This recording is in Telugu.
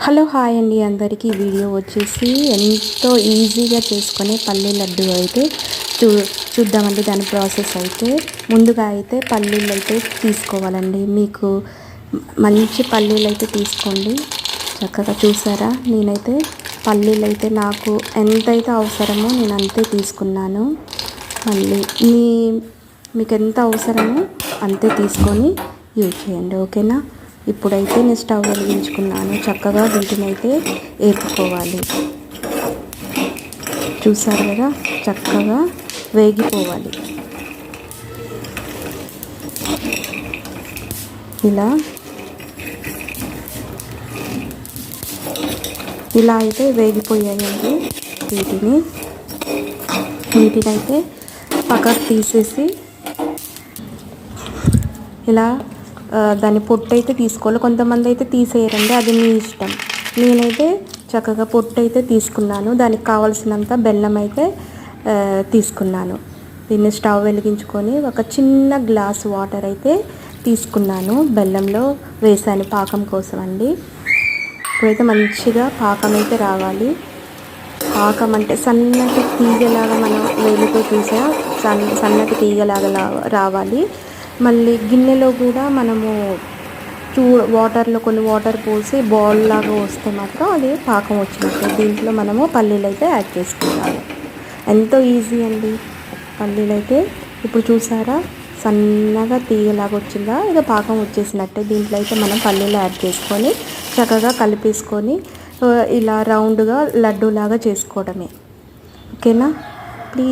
హలో హాయ్ అండి అందరికీ. వీడియో వచ్చేసి ఎంతో ఈజీగా చేసుకునే పల్లీ లడ్డు అయితే చూద్దామండి. దాని ప్రాసెస్ అయితే ముందుగా అయితే పల్లీలు అయితే తీసుకోవాలండి. మీకు మంచి పల్లీలు అయితే తీసుకోండి. చక్కగా చూసారా, నేనైతే పల్లీలు అయితే నాకు ఎంతైతే అవసరమో నేను అంతే తీసుకున్నాను. మళ్ళీ మీకు ఎంత అవసరమో అంతే తీసుకొని యూజ్ చేయండి, ఓకేనా. ఇప్పుడైతే నేను స్టవ్ వెలిగించుకున్నాను. చక్కగా వీటిని అయితే వేపుకోవాలి. చూసారు కదా, చక్కగా వేగిపోవాలి. ఇలా అయితే వేగిపోయాయండి. వీటిని అయితే పక్కకు తీసేసి ఇలా దాని పొట్టు అయితే తీసుకోవాలి. కొంతమంది అయితే తీసేయరండి, అది మీ ఇష్టం. నేనైతే చక్కగా పొట్టు అయితే తీసుకున్నాను. దానికి కావాల్సినంత బెల్లం అయితే తీసుకున్నాను. దీన్ని స్టవ్ వెలిగించుకొని ఒక చిన్న గ్లాస్ వాటర్ అయితే తీసుకున్నాను. బెల్లంలో వేసాను పాకం కోసం అండి. ఇప్పుడైతే మంచిగా పాకం అయితే రావాలి. పాకం అంటే సన్నటి తీగలాగా, మనం వేలుతో చూసా సన్నటి తీగలాగా రావాలి. మళ్ళీ గిన్నెలో కూడా మనము వాటర్లో కొన్ని వాటర్ పోసి బాల్ లాగా వస్తే మాత్రం అది పాకం వచ్చినట్టు. దీంట్లో మనము పల్లీలు అయితే యాడ్ చేసుకుంటాము. ఎంతో ఈజీ అండి. పల్లీలు అయితే ఇప్పుడు చూసారా, సన్నగా తీగలాగా వచ్చిందా, ఇక పాకం వచ్చేసినట్టే. దీంట్లో అయితే మనం పల్లీలు యాడ్ చేసుకొని చక్కగా కలిపేసుకొని ఇలా రౌండ్గా లడ్డూలాగా చేసుకోవడమే, ఓకేనా.